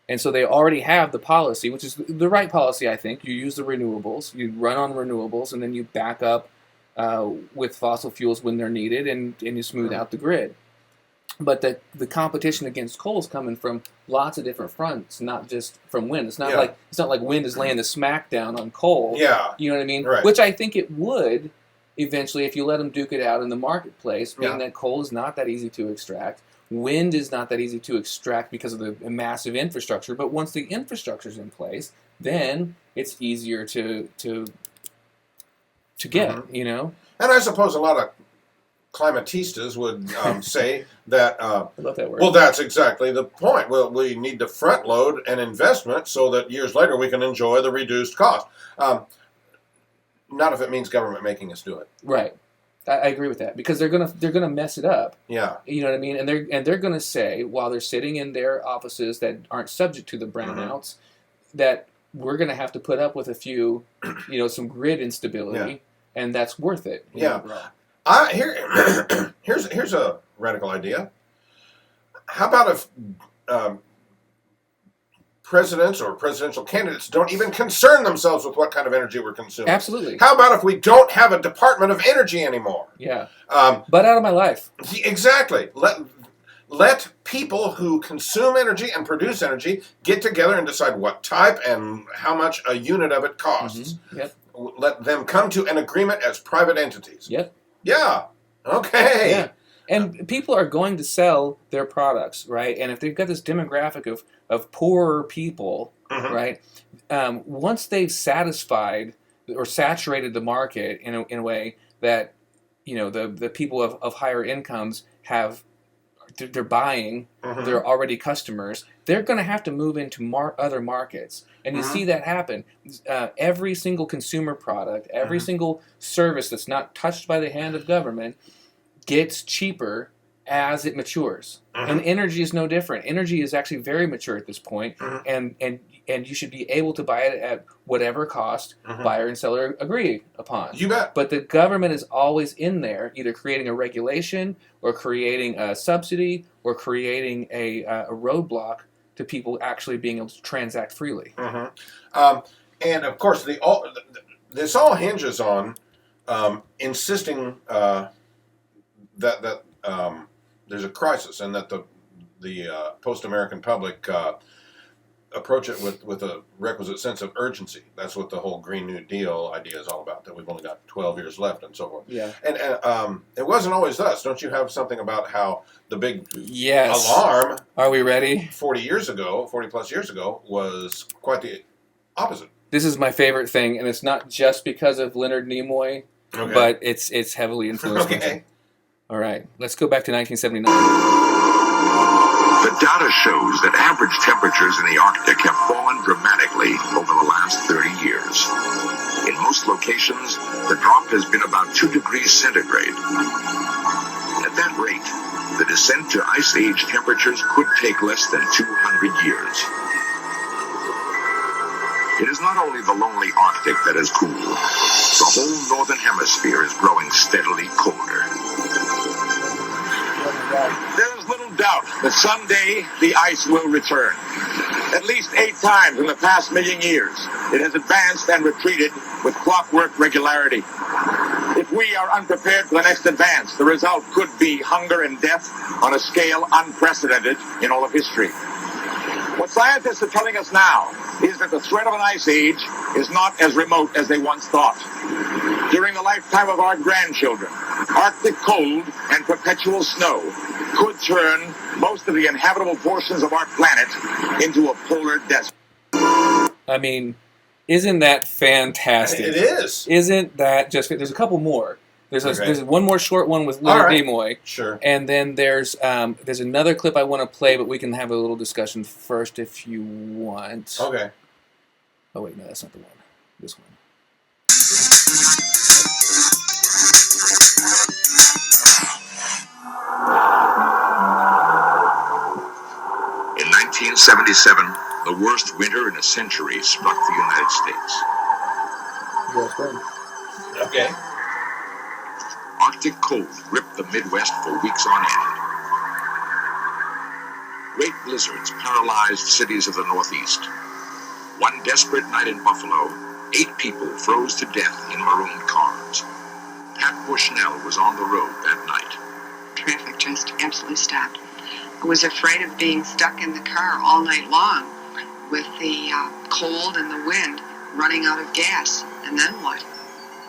And so they already have the policy, which is the right policy, I think. You use the renewables, you run on renewables, and then you back up with fossil fuels when they're needed, and you smooth out the grid. But the competition against coal is coming from lots of different fronts, not just from wind. It's not like wind is laying the smackdown on coal. Yeah. You know what I mean? Right. Which I think it would eventually if you let them duke it out in the marketplace, being that coal is not that easy to extract. Wind is not that easy to extract because of the massive infrastructure. But once the infrastructure is in place, then it's easier to get. And I suppose a lot of climatistas would say that. I love that word. Well, that's exactly the point. Well, we need to front load an investment so that years later we can enjoy the reduced cost. Not if it means government making us do it. Right. I agree with that, because they're gonna mess it up. Yeah. You know what I mean? And they're gonna say, while they're sitting in their offices that aren't subject to the brownouts, that we're gonna have to put up with a few, some grid instability, and that's worth it. Here's a radical idea. How about if presidents or presidential candidates don't even concern themselves with what kind of energy we're consuming? Absolutely. How about if we don't have a Department of Energy anymore? Yeah. But out of my life. Exactly. Let people who consume energy and produce energy get together and decide what type and how much a unit of it costs. Yep. Let them come to an agreement as private entities. Yep. Yeah. Okay. Yeah. And people are going to sell their products, right? And if they've got this demographic of poorer people, right? Once they've satisfied or saturated the market in a way that, the people of higher incomes they're buying, they're already customers, they're going to have to move into other markets. And you see that happen. Every single consumer product, every single service that's not touched by the hand of government gets cheaper as it matures. Mhm. And energy is no different. Energy is actually very mature at this point, Mhm. and you should be able to buy it at whatever cost Mhm. buyer and seller agree upon. You bet. But the government is always in there, either creating a regulation or creating a subsidy or creating a roadblock to people actually being able to transact freely. And of course, this all hinges on insisting that there's a crisis, and that the post-American public approach it with a requisite sense of urgency. That's what the whole Green New Deal idea is all about. That we've only got 12 years left, and so forth. Yeah. And it wasn't always thus. Don't you have something about how the big Yes. alarm Are we ready? 40 plus years ago, was quite the opposite? This is my favorite thing, and it's not just because of Leonard Nimoy, Okay. but it's heavily influenced. Okay. All right, let's go back to 1979. The data shows that average temperatures in the Arctic have fallen dramatically over the last 30 years. In most locations, the drop has been about 2 degrees centigrade. At that rate, the descent to Ice Age temperatures could take less than 200 years. It is not only the lonely Arctic that is cool. The whole northern hemisphere is growing steadily colder. There is little doubt that someday the ice will return. At least 8 times in the past million years, it has advanced and retreated with clockwork regularity. If we are unprepared for the next advance, the result could be hunger and death on a scale unprecedented in all of history. What scientists are telling us now is that the threat of an ice age is not as remote as they once thought. During the lifetime of our grandchildren, Arctic cold and perpetual snow could turn most of the inhabitable portions of our planet into a polar desert. I mean, isn't that fantastic? It is. Isn't that just? There's a couple more. There's Okay. one more short one with Leonard right. Nimoy, Sure. and then there's another clip I want to play, but we can have a little discussion first if you want. Okay. Oh wait, no, that's not the one. This one. In 1977, the worst winter in a century struck the United States. Okay. Arctic cold gripped the Midwest for weeks on end. Great blizzards paralyzed cities of the Northeast. One desperate night in Buffalo, 8 people froze to death in marooned cars. Pat Bushnell was on the road that night. Traffic just absolutely stopped. I was afraid of being stuck in the car all night long with the cold and the wind, running out of gas. And then what?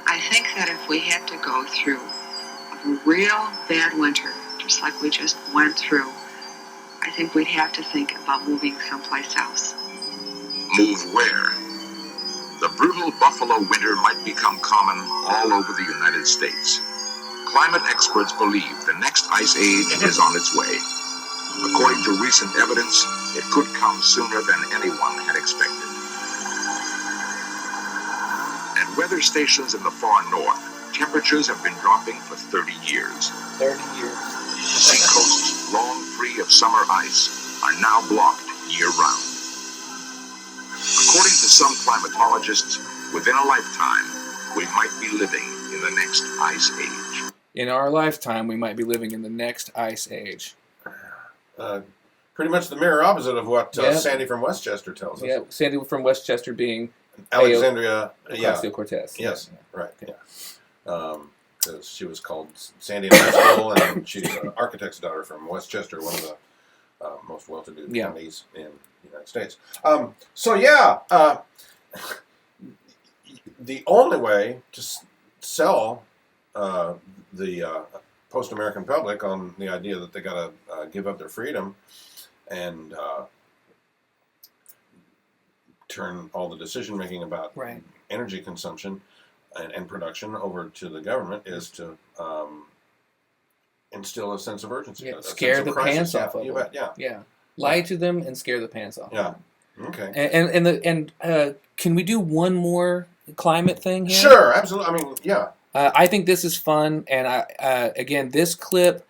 I think that if we had to go through a real bad winter, just like we just went through, I think we'd have to think about moving someplace else. Move where? The brutal Buffalo winter might become common all over the United States. Climate experts believe the next ice age is on its way. According to recent evidence, it could come sooner than anyone had expected. At weather stations in the far north, temperatures have been dropping for 30 years. 30 years. Seacoasts, long free of summer ice, are now blocked year-round. According to some climatologists, within a lifetime, we might be living in the next ice age. In our lifetime, we might be living in the next ice age. Pretty much the mirror opposite of what Yep. Sandy from Westchester tells us. Yeah, Sandy from Westchester being Alexandria. Yeah. Ocasio-Cortez. Yes. Right. Yeah. Because she was called Sandy in high school, and she's an architect's daughter from Westchester, one of the most well-to-do counties in the United States. The only way to sell the post-American public on the idea that they got to give up their freedom and turn all the decision-making about Right. energy consumption and production over to the government is to instill a sense of urgency. Yeah, a scare sense the of crisis. pants off of You them. bet, yeah. Yeah. Lie to them and scare the pants off. Yeah. Okay. And can we do one more climate thing here? Sure, absolutely. I mean, yeah. I think this is fun, and again, this clip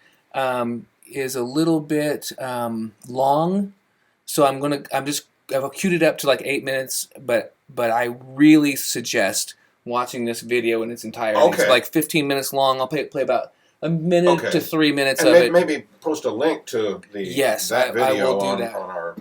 is a little bit long, so I've queued it up to like 8 minutes, but I really suggest watching this video in its entirety. Okay. It's like 15 minutes long. I'll play about a minute to 3 minutes and of it. Maybe post a link to that video I will do that. on our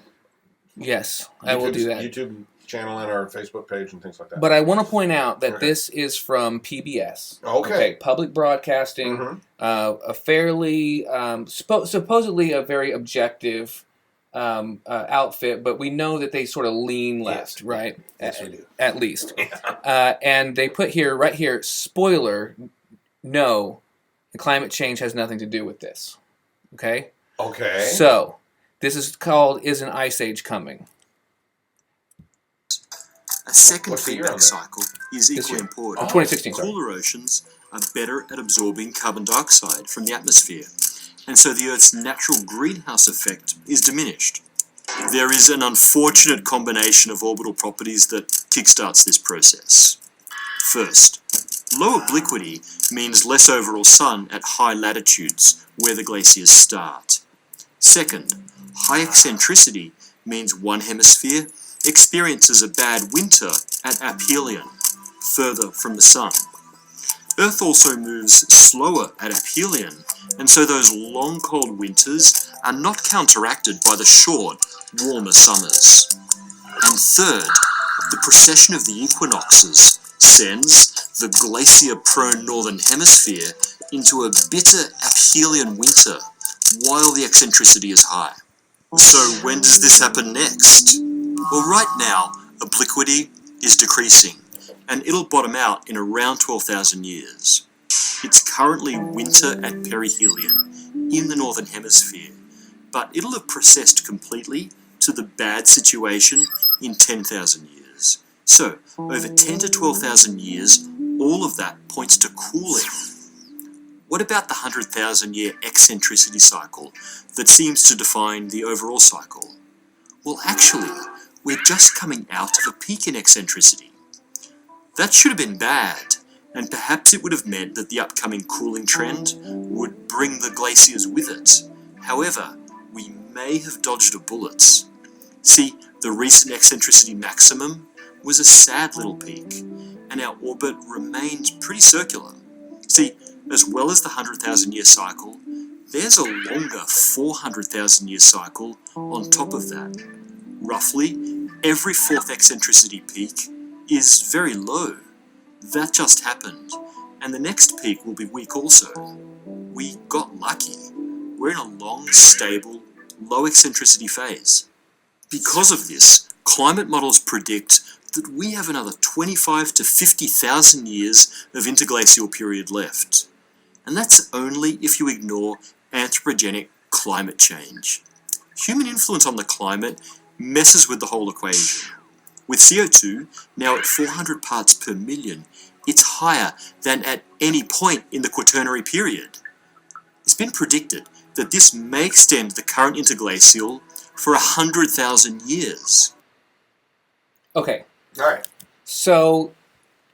I will do that. YouTube channel and our Facebook page and things like that. But I want to point out that this is from PBS. Okay. Public Broadcasting. A fairly supposedly a very objective outfit, but we know that they sort of lean left, right? Yes, we do. At least. And they put right here, spoiler, no, climate change has nothing to do with this. Okay? Okay. So, this is called Is an Ice Age Coming? A second What's the year on feedback that? cycle is equally important. 2016, sorry. Cooler oceans are better at absorbing carbon dioxide from the atmosphere, and so the Earth's natural greenhouse effect is diminished. There is an unfortunate combination of orbital properties that kickstarts this process. First, low obliquity means less overall sun at high latitudes where the glaciers start. Second, high eccentricity means one hemisphere experiences a bad winter at aphelion, further from the sun. Earth also moves slower at aphelion, and so those long cold winters are not counteracted by the short, warmer summers. And third, the precession of the equinoxes sends the glacier-prone northern hemisphere into a bitter aphelion winter while the eccentricity is high. So when does this happen next? Well, right now, obliquity is decreasing, and it'll bottom out in around 12,000 years. It's currently winter at perihelion in the northern hemisphere, but it'll have precessed completely to the bad situation in 10,000 years. So, over 10 to 12,000 years, all of that points to cooling. What about the 100,000-year eccentricity cycle that seems to define the overall cycle? Well, actually, we're just coming out of a peak in eccentricity. That should have been bad, and perhaps it would have meant that the upcoming cooling trend would bring the glaciers with it. However, we may have dodged a bullet. See, the recent eccentricity maximum was a sad little peak, and our orbit remained pretty circular. See, as well as the 100,000-year cycle, there's a longer 400,000-year cycle on top of that. Roughly, every fourth eccentricity peak is very low. That just happened, and the next peak will be weak also. We got lucky. We're in a long, stable, low eccentricity phase. Because of this, climate models predict that we have another 25 to 50,000 years of interglacial period left. And that's only if you ignore anthropogenic climate change. Human influence on the climate messes with the whole equation. With CO2 now at 400 parts per million, it's higher than at any point in the Quaternary period. It's been predicted that this may extend the current interglacial for 100,000 years. Okay. All right. So,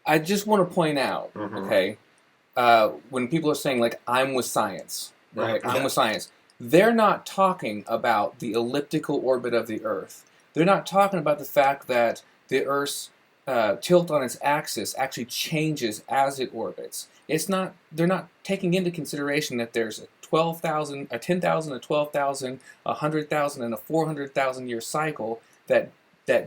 I just want to point out, okay, when people are saying, like, I'm with science, right? I'm with science. They're not talking about the elliptical orbit of the Earth. They're not talking about the fact that the Earth's tilt on its axis actually changes as it orbits. They're not taking into consideration that there's a 12,000, a 10,000, a 12,000, a 100,000, and a 400,000 year cycle that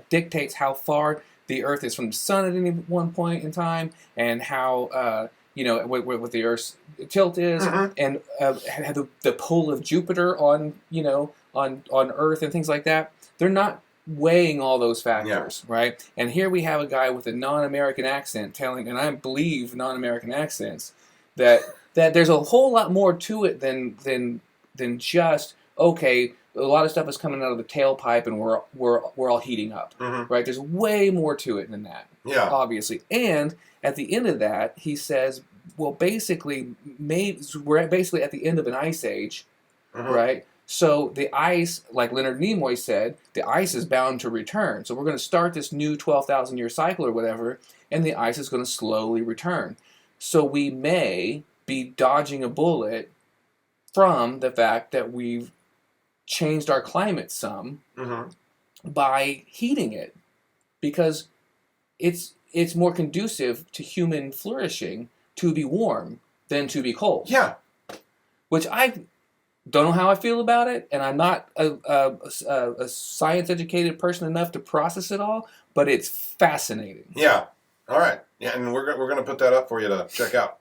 dictates how far the Earth is from the Sun at any one point in time, and how what the Earth's tilt is, and the pull of Jupiter on Earth and things like that. They're not weighing all those factors, right? And here we have a guy with a non-American accent telling, and I believe non-American accents, that there's a whole lot more to it than just, okay, a lot of stuff is coming out of the tailpipe and we're all heating up, right? There's way more to it than that, obviously. And at the end of that, he says, well, basically, we're basically at the end of an ice age, right? So the ice, like Leonard Nimoy said, the ice is bound to return. So we're going to start this new 12,000 year cycle or whatever, and the ice is going to slowly return. So we may be dodging a bullet from the fact that we've changed our climate some by heating it, because it's more conducive to human flourishing to be warm than to be cold. Yeah. Which I don't know how I feel about it, and I'm not a science-educated person enough to process it all, but it's fascinating. Yeah. All right. Yeah, and we're going to put that up for you to check out.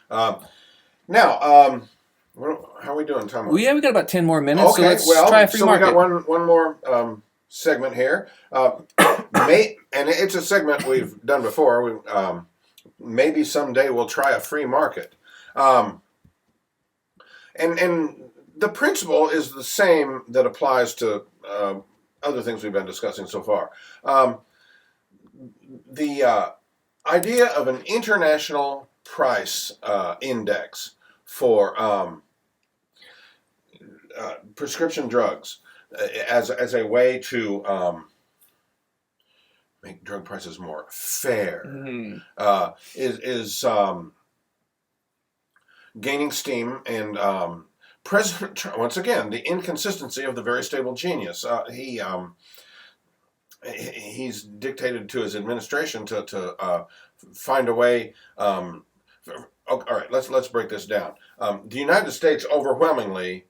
Now, how are we doing, Tom? Well, yeah, we got about 10 more minutes, okay, so let's well, try a free market. We got one more segment here. And it's a segment we've done before. Maybe someday we'll try a free market. And the principle is the same that applies to other things we've been discussing so far. The idea of an international price index for prescription drugs as a way to make drug prices more fair is gaining steam, and President Trump, once again, the inconsistency of the very stable genius. He's dictated to his administration to find a way. All right, let's break this down. The United States overwhelmingly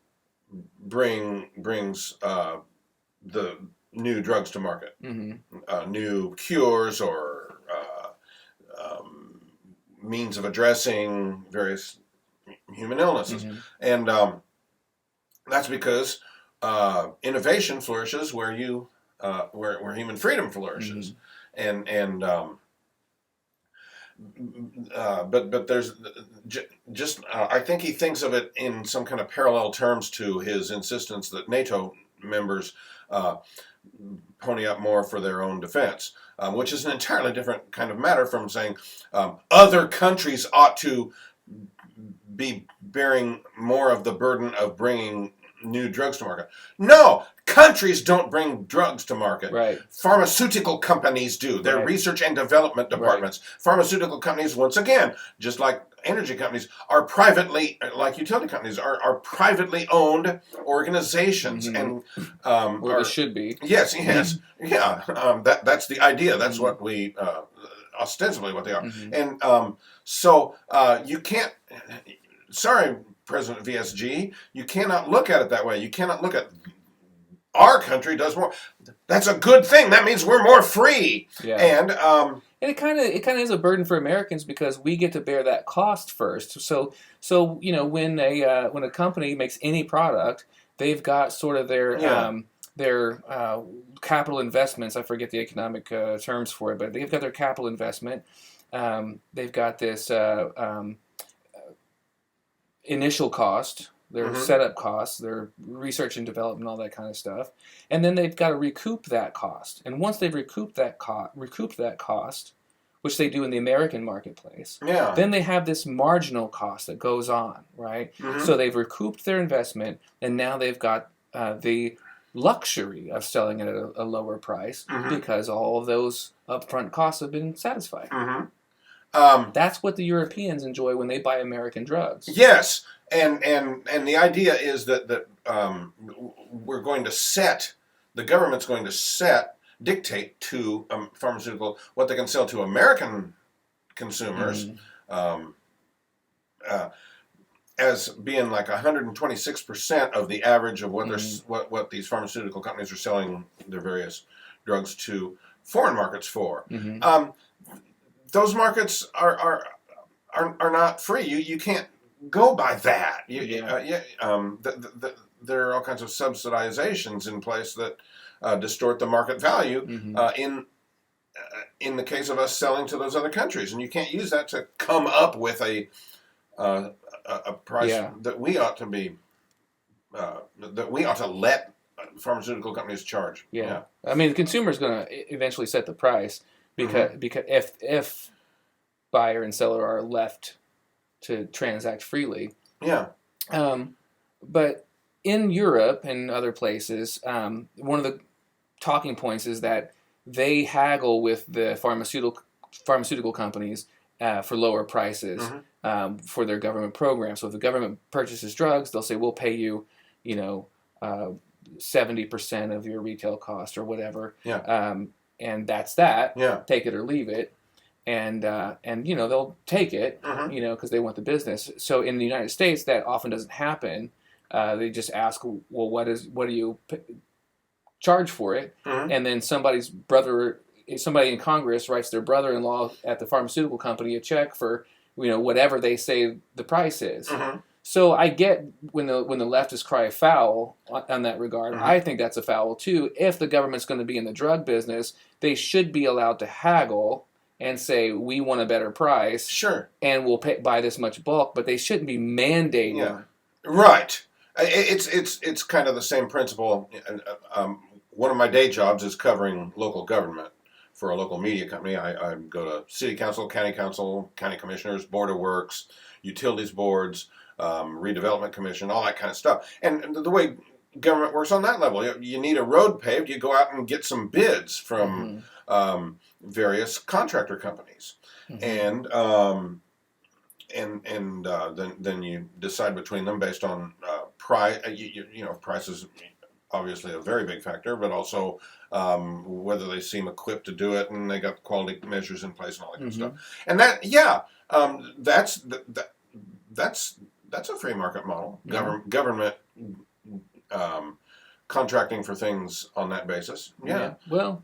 brings the new drugs to market, new cures or means of addressing various human illnesses, and that's because innovation flourishes where where human freedom flourishes, but there's just I think he thinks of it in some kind of parallel terms to his insistence that NATO members pony up more for their own defense, which is an entirely different kind of matter from saying other countries ought to be bearing more of the burden of bringing new drugs to market. No, countries don't bring drugs to market. Right. Pharmaceutical companies do. They're Right. research and development departments. Right. Pharmaceutical companies, once again, just like energy companies, are privately, like utility companies, are privately owned organizations, and or they should be. Yes, yeah. That's the idea. That's what we ostensibly what they are, and so you can't. Sorry, President VSG, you cannot look at it that way. You cannot look at our country does more. That's a good thing. That means we're more free. Yeah. And it kind of is a burden for Americans because we get to bear that cost first. So when a company makes any product, they've got sort of their capital investments. I forget the economic terms for it, but they've got their capital investment. They've got this initial cost, their setup costs, their research and development, all that kind of stuff, and then they've got to recoup that cost. And once they've recouped that cost, which they do in the American marketplace, then they have this marginal cost that goes on, right? So they've recouped their investment, and now they've got the luxury of selling it at a lower price because all of those upfront costs have been satisfied. That's what the Europeans enjoy when they buy American drugs. Yes, and the idea is that we're going to the government's going to dictate to pharmaceutical what they can sell to American consumers as being like 126% of the average of what what these pharmaceutical companies are selling their various drugs to foreign markets for. Those markets are not free. You can't go by that. There are all kinds of subsidizations in place that distort the market value in the case of us selling to those other countries, and you can't use that to come up with a price that we ought to be let pharmaceutical companies charge. I mean, the consumer is going to eventually set the price. Because if buyer and seller are left to transact freely, but in Europe and other places, one of the talking points is that they haggle with the pharmaceutical companies for lower prices for their government program. So if the government purchases drugs, they'll say, we'll pay you, 70% of your retail cost or whatever. Yeah. And that's that. Yeah. Take it or leave it. And they'll take it, because they want the business. So in the United States, that often doesn't happen. They just ask, well, what do you charge for it? And then somebody in Congress writes their brother-in-law at the pharmaceutical company a check for, whatever they say the price is. So I get when the leftists cry foul on that regard. I think that's a foul too. If the government's going to be in the drug business, they should be allowed to haggle and say, we want a better price. Sure. And we'll buy this much bulk, but they shouldn't be mandating. Yeah. Right. It's kind of the same principle. One of my day jobs is covering local government for a local media company. I go to city council, county commissioners, board of works, utilities boards, redevelopment commission, all that kind of stuff. And the way government works on that level, you need a road paved, you go out and get some bids from various contractor companies, and then you decide between them based on price. Price is obviously a very big factor, but also whether they seem equipped to do it and they got quality measures in place and all that kind of stuff. And that's a free market model. Government contracting for things on that basis. Yeah. Well,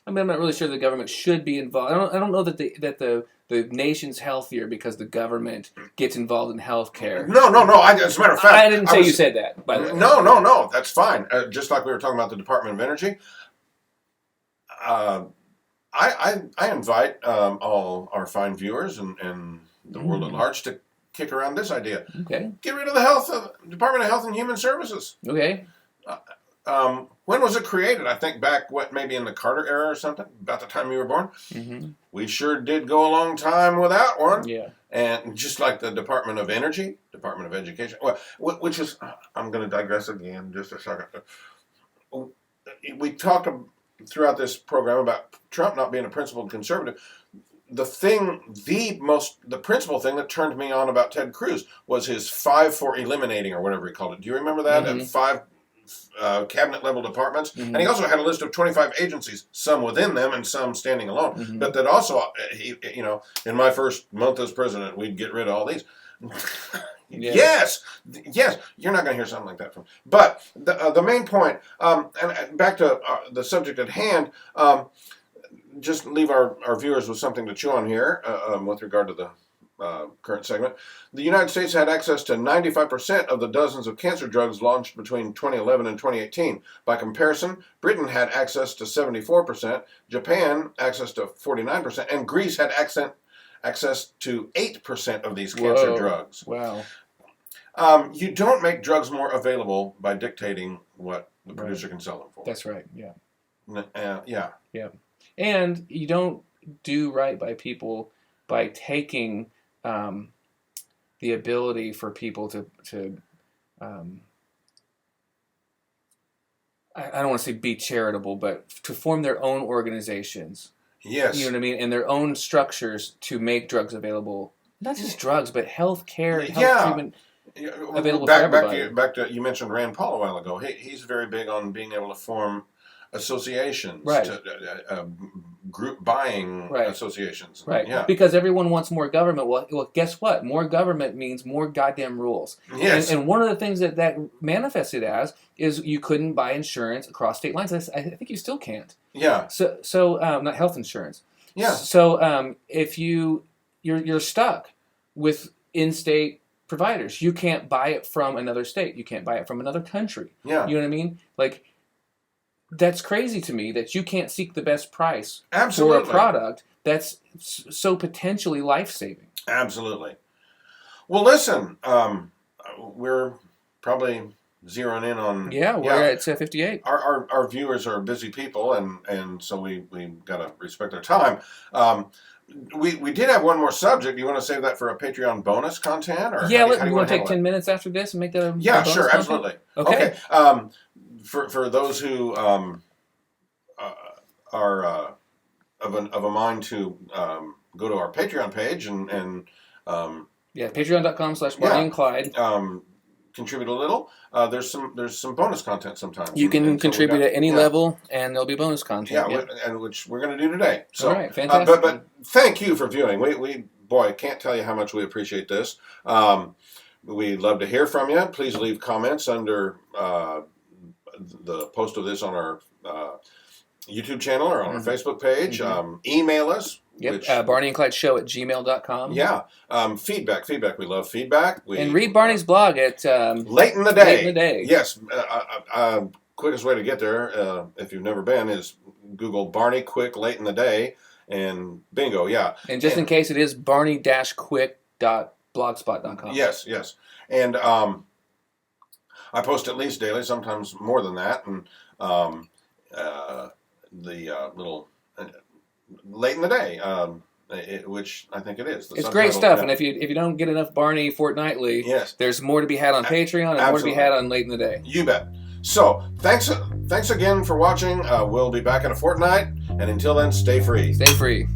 I'm not really sure the government should be involved. I don't know that the nation's healthier because the government gets involved in healthcare. No. As a matter of fact, I didn't say you said that. By the way. No. That's fine. Just like we were talking about the Department of Energy. I invite all our fine viewers and the world at large to kick around this idea. Okay. Get rid of the Department of Health and Human Services. Okay. When was it created? I think back, maybe in the Carter era or something, about the time you were born. We sure did go a long time without one. Yeah. And just like the Department of Energy, Department of Education, which is, I'm going to digress again just a second. We talked throughout this program about Trump not being a principled conservative. The principal thing that turned me on about Ted Cruz was his 5 for eliminating, or whatever he called it. Do you remember that? And 5 cabinet level departments, and he also had a list of 25 agencies, some within them and some standing alone. But that also, in my first month as president, we'd get rid of all these. Yes, you're not going to hear something like that from. But the main point, and back to the subject at hand, just leave our viewers with something to chew on here with regard to the current segment. The United States had access to 95% of the dozens of cancer drugs launched between 2011 and 2018. By comparison, Britain had access to 74%, Japan access to 49%, and Greece had access to 8% of these cancer drugs. Wow. You don't make drugs more available by dictating what the producer can sell them for. That's right, yeah. Yeah. And you don't do right by people by taking the ability for people to I don't want to say be charitable, but to form their own organizations. Yes. You know what I mean? And their own structures to make drugs available. Not just drugs, but health care, health treatment available for everybody. Back to, you mentioned Rand Paul a while ago. He's very big on being able to form associations, group buying associations. Right. Yeah. Because everyone wants more government. Well, guess what? More government means more goddamn rules. Yes. And one of the things that manifested as is you couldn't buy insurance across state lines. I think you still can't. Yeah. So not health insurance. Yeah. So if you're stuck with in-state providers, you can't buy it from another state. You can't buy it from another country. Yeah. You know what I mean? Like, that's crazy to me that you can't seek the best price for a product that's so potentially life-saving. Absolutely. Well, listen, we're probably zeroing in on... Yeah, we're at 58. Our viewers are busy people, and so we got to respect their time. We did have one more subject. Do you want to save that for a Patreon bonus content? Or yeah, you want to take 10 minutes after this and make that a bonus sure, content? Absolutely. Okay. For those who are of a mind to go to our Patreon page and patreon.com/Barney and Clyde. Contribute a little. There's some bonus content sometimes. You can and so contribute at any yeah. level, and there'll be bonus content. Yeah, and which we're going to do today. So, all right, fantastic. But thank you for viewing. We boy, I can't tell you how much we appreciate this. We'd love to hear from you. Please leave comments under the post of this on our YouTube channel or on our Facebook page. Email us. Yep, barneyandclydeshow@gmail.com. Yeah, feedback. We love feedback. And read Barney's blog at Late in the Day. Late in the Day. Yes, quickest way to get there, if you've never been, is Google Barney Quick Late in the Day, and bingo, yeah. And just in case, it is barney-quick.blogspot.com. Yes. And I post at least daily, sometimes more than that, and the little... Late in the Day, which I think it is. It's great stuff, and if you don't get enough Barney fortnightly, there's more to be had on Patreon and more to be had on Late in the Day. You bet. So, thanks again for watching. We'll be back in a fortnight, and until then, stay free. Stay free.